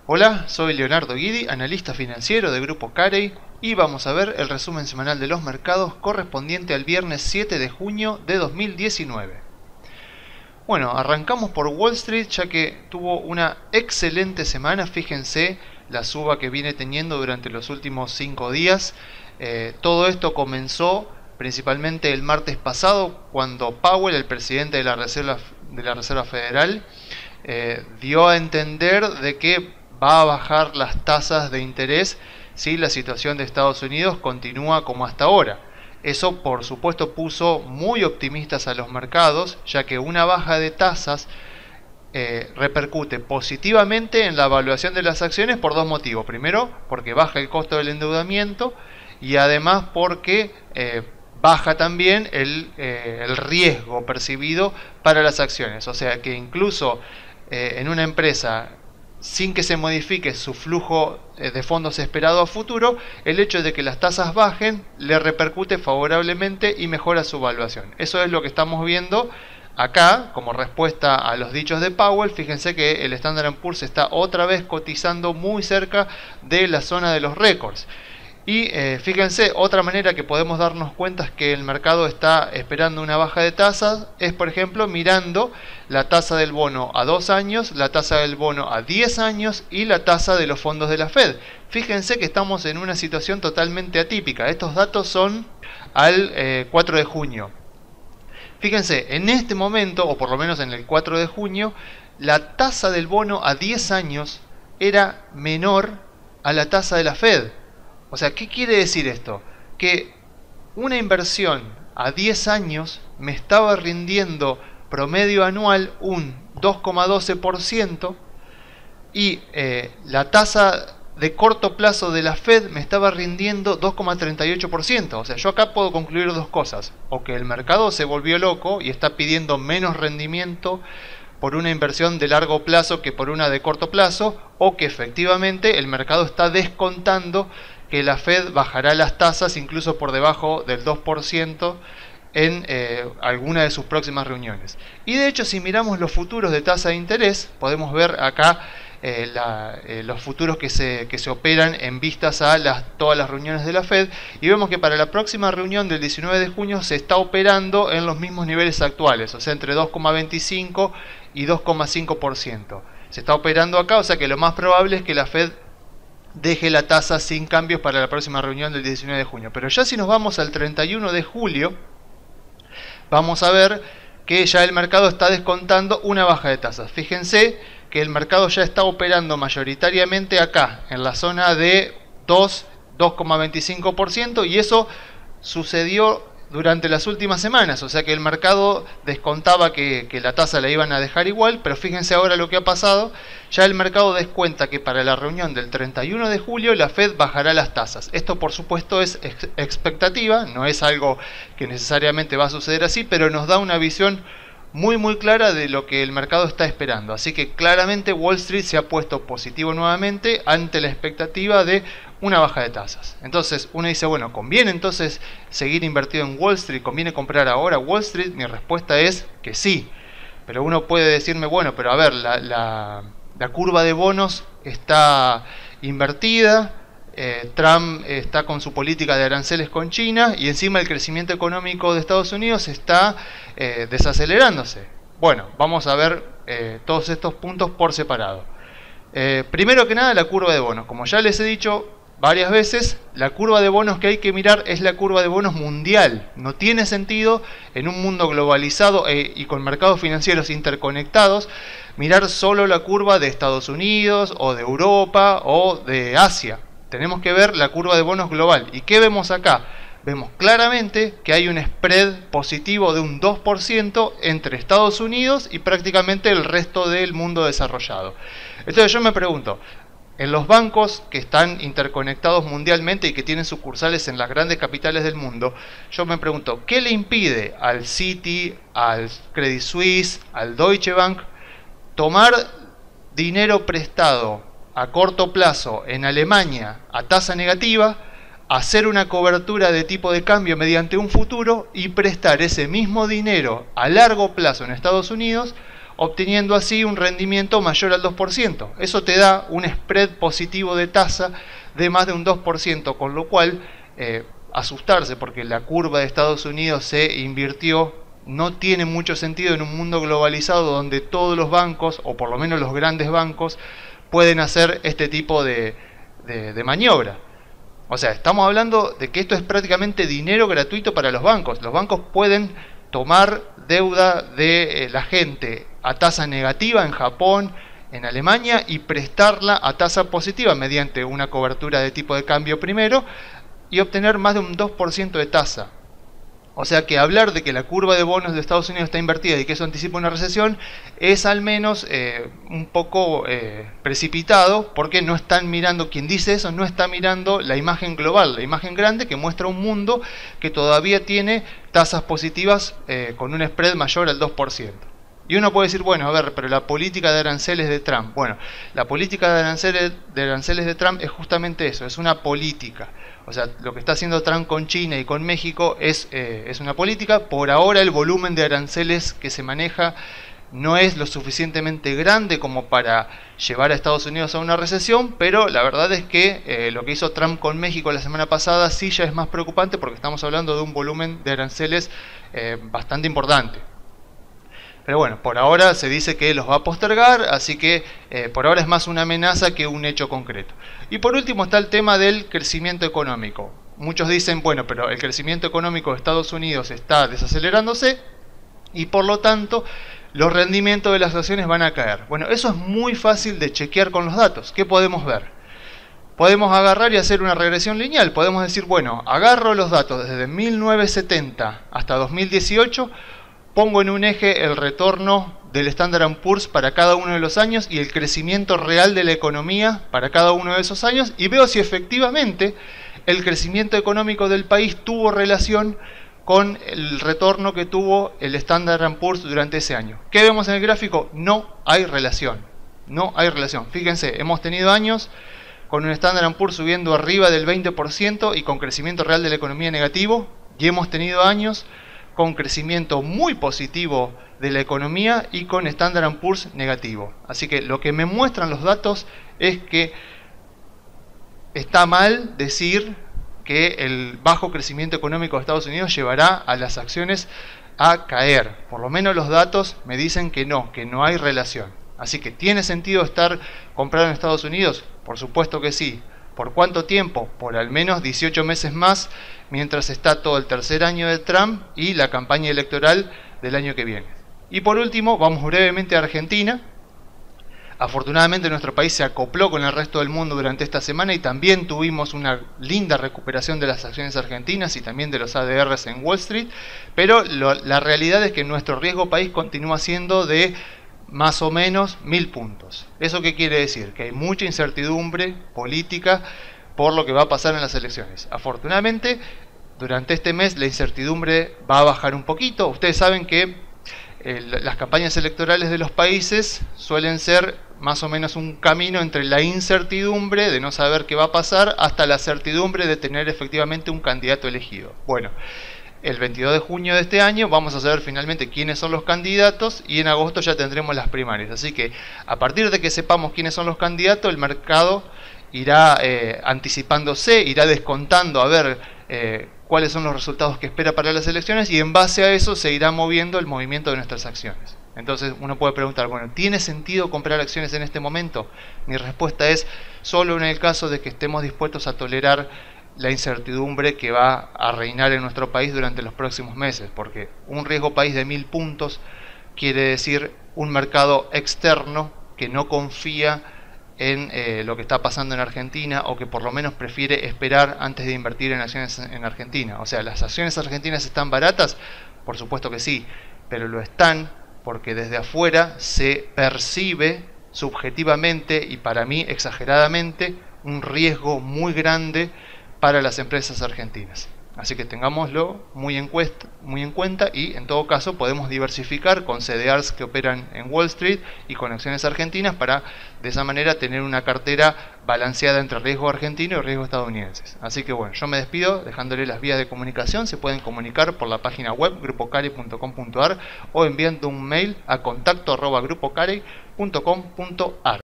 Hola, soy Leonardo Guidi, analista financiero de Grupo Carey, y vamos a ver el resumen semanal de los mercados correspondiente al viernes 7 de junio de 2019. Bueno, arrancamos por Wall Street, ya que tuvo una excelente semana. Fíjense la suba que viene teniendo durante los últimos 5 días. Todo esto comenzó principalmente el martes pasado, cuando Powell, el presidente de la Reserva Federal, dio a entender de que va a bajar las tasas de interés si la situación de Estados Unidos continúa como hasta ahora. Eso, por supuesto, puso muy optimistas a los mercados, ya que una baja de tasas repercute positivamente en la evaluación de las acciones por dos motivos. Primero, porque baja el costo del endeudamiento, y además porque baja también el riesgo percibido para las acciones. O sea que incluso en una empresa, sin que se modifique su flujo de fondos esperado a futuro, el hecho de que las tasas bajen le repercute favorablemente y mejora su valuación. Eso es lo que estamos viendo acá como respuesta a los dichos de Powell. Fíjense que el Standard & Poor's está otra vez cotizando muy cerca de la zona de los récords. Y fíjense, otra manera que podemos darnos cuenta es que el mercado está esperando una baja de tasas es, por ejemplo, mirando la tasa del bono a 2 años, la tasa del bono a 10 años y la tasa de los fondos de la Fed. Fíjense que estamos en una situación totalmente atípica. Estos datos son al 4 de junio. Fíjense, en este momento, o por lo menos en el 4 de junio, la tasa del bono a 10 años era menor a la tasa de la Fed. O sea, ¿qué quiere decir esto? Que una inversión a 10 años me estaba rindiendo promedio anual un 2,12% y la tasa de corto plazo de la Fed me estaba rindiendo 2,38%. O sea, yo acá puedo concluir dos cosas: o que el mercado se volvió loco y está pidiendo menos rendimiento por una inversión de largo plazo que por una de corto plazo, o que efectivamente el mercado está descontando que la Fed bajará las tasas incluso por debajo del 2% en alguna de sus próximas reuniones. Y de hecho, si miramos los futuros de tasa de interés, podemos ver acá los futuros que se operan en vistas a todas las reuniones de la Fed, y vemos que para la próxima reunión del 19 de junio se está operando en los mismos niveles actuales, o sea, entre 2,25 y 2,5%. Se está operando acá, o sea que lo más probable es que la Fed deje la tasa sin cambios para la próxima reunión del 19 de junio. Pero ya si nos vamos al 31 de julio, vamos a ver que ya el mercado está descontando una baja de tasas. Fíjense que el mercado ya está operando mayoritariamente acá, en la zona de 2,25%, y eso sucedió durante las últimas semanas. O sea que el mercado descontaba que la tasa la iban a dejar igual, pero fíjense ahora lo que ha pasado. Ya el mercado descuenta que para la reunión del 31 de julio la Fed bajará las tasas. Esto, por supuesto, es expectativa, no es algo que necesariamente va a suceder así, pero nos da una visión muy clara de lo que el mercado está esperando. Así que claramente Wall Street se ha puesto positivo nuevamente ante la expectativa de una baja de tasas. Entonces uno dice, bueno, ¿conviene entonces seguir invertido en Wall Street? ¿Conviene comprar ahora Wall Street? Mi respuesta es que sí. Pero uno puede decirme, bueno, pero a ver, la curva de bonos está invertida, Trump está con su política de aranceles con China, y encima el crecimiento económico de Estados Unidos está desacelerándose. Bueno, vamos a ver todos estos puntos por separado. Primero que nada, la curva de bonos. Como ya les he dicho varias veces, la curva de bonos que hay que mirar es la curva de bonos mundial. No tiene sentido en un mundo globalizado y con mercados financieros interconectados mirar solo la curva de Estados Unidos o de Europa o de Asia. Tenemos que ver la curva de bonos global. ¿Y qué vemos acá? Vemos claramente que hay un spread positivo de un 2% entre Estados Unidos y prácticamente el resto del mundo desarrollado. Entonces yo me pregunto, en los bancos que están interconectados mundialmente y que tienen sucursales en las grandes capitales del mundo, yo me pregunto, ¿qué le impide al Citi, al Credit Suisse, al Deutsche Bank tomar dinero prestado a corto plazo en Alemania a tasa negativa, hacer una cobertura de tipo de cambio mediante un futuro y prestar ese mismo dinero a largo plazo en Estados Unidos obteniendo así un rendimiento mayor al 2%. Eso te da un spread positivo de tasa de más de un 2%, con lo cual asustarse porque la curva de Estados Unidos se invirtió no tiene mucho sentido en un mundo globalizado donde todos los bancos, o por lo menos los grandes bancos, pueden hacer este tipo de maniobra. O sea, estamos hablando de que esto es prácticamente dinero gratuito para los bancos. Los bancos pueden tomar deuda de la gente a tasa negativa en Japón, en Alemania, y prestarla a tasa positiva mediante una cobertura de tipo de cambio primero y obtener más de un 2% de tasa. O sea que hablar de que la curva de bonos de Estados Unidos está invertida y que eso anticipa una recesión es al menos un poco precipitado, porque no están mirando, quien dice eso no está mirando la imagen global, la imagen grande que muestra un mundo que todavía tiene tasas positivas con un spread mayor al 2%. Y uno puede decir, bueno, a ver, pero la política de aranceles de Trump. Bueno, la política de aranceles de Trump es justamente eso, es una política. O sea, lo que está haciendo Trump con China y con México es una política. Por ahora el volumen de aranceles que se maneja no es lo suficientemente grande como para llevar a Estados Unidos a una recesión, pero la verdad es que lo que hizo Trump con México la semana pasada sí ya es más preocupante, porque estamos hablando de un volumen de aranceles bastante importante. Pero bueno, por ahora se dice que los va a postergar, así que por ahora es más una amenaza que un hecho concreto. Y por último está el tema del crecimiento económico. Muchos dicen, bueno, pero el crecimiento económico de Estados Unidos está desacelerándose y por lo tanto los rendimientos de las acciones van a caer. Bueno, eso es muy fácil de chequear con los datos. ¿Qué podemos ver? Podemos agarrar y hacer una regresión lineal. Podemos decir, bueno, agarro los datos desde 1970 hasta 2018, pongo en un eje el retorno del Standard & Poor's para cada uno de los años y el crecimiento real de la economía para cada uno de esos años, y veo si efectivamente el crecimiento económico del país tuvo relación con el retorno que tuvo el Standard & Poor's durante ese año. ¿Qué vemos en el gráfico? No hay relación. No hay relación. Fíjense, hemos tenido años con un Standard & Poor's subiendo arriba del 20% y con crecimiento real de la economía negativo, y hemos tenido años con crecimiento muy positivo de la economía y con Standard & Poor's negativo. Así que lo que me muestran los datos es que está mal decir que el bajo crecimiento económico de Estados Unidos llevará a las acciones a caer. Por lo menos los datos me dicen que no hay relación. Así que ¿tiene sentido estar comprado en Estados Unidos? Por supuesto que sí. ¿Por cuánto tiempo? Por al menos 18 meses más, mientras está todo el tercer año de Trump y la campaña electoral del año que viene. Y por último, vamos brevemente a Argentina. Afortunadamente nuestro país se acopló con el resto del mundo durante esta semana y también tuvimos una linda recuperación de las acciones argentinas y también de los ADRs en Wall Street, pero la realidad es que nuestro riesgo país continúa siendo de más o menos 1000 puntos. ¿Eso qué quiere decir? Que hay mucha incertidumbre política por lo que va a pasar en las elecciones. Afortunadamente, durante este mes la incertidumbre va a bajar un poquito. Ustedes saben que las campañas electorales de los países suelen ser más o menos un camino entre la incertidumbre de no saber qué va a pasar hasta la certidumbre de tener efectivamente un candidato elegido. Bueno, el 22 de junio de este año vamos a saber finalmente quiénes son los candidatos y en agosto ya tendremos las primarias. Así que a partir de que sepamos quiénes son los candidatos, el mercado irá anticipándose, irá descontando a ver cuáles son los resultados que espera para las elecciones y en base a eso se irá moviendo el movimiento de nuestras acciones. Entonces uno puede preguntar, bueno, ¿tiene sentido comprar acciones en este momento? Mi respuesta es solo en el caso de que estemos dispuestos a tolerar la incertidumbre que va a reinar en nuestro país durante los próximos meses, porque un riesgo país de 1000 puntos quiere decir un mercado externo que no confía en lo que está pasando en Argentina o que por lo menos prefiere esperar antes de invertir en acciones en Argentina. O sea, ¿las acciones argentinas están baratas? Por supuesto que sí, pero lo están porque desde afuera se percibe subjetivamente y para mí exageradamente un riesgo muy grande para las empresas argentinas. Así que tengámoslo muy en cuenta, y en todo caso podemos diversificar con CDRs que operan en Wall Street y con acciones argentinas para de esa manera tener una cartera balanceada entre riesgo argentino y riesgo estadounidenses. Así que bueno, yo me despido dejándole las vías de comunicación. Se pueden comunicar por la página web grupocarey.com.ar o enviando un mail a contacto@grupocarey.com.ar.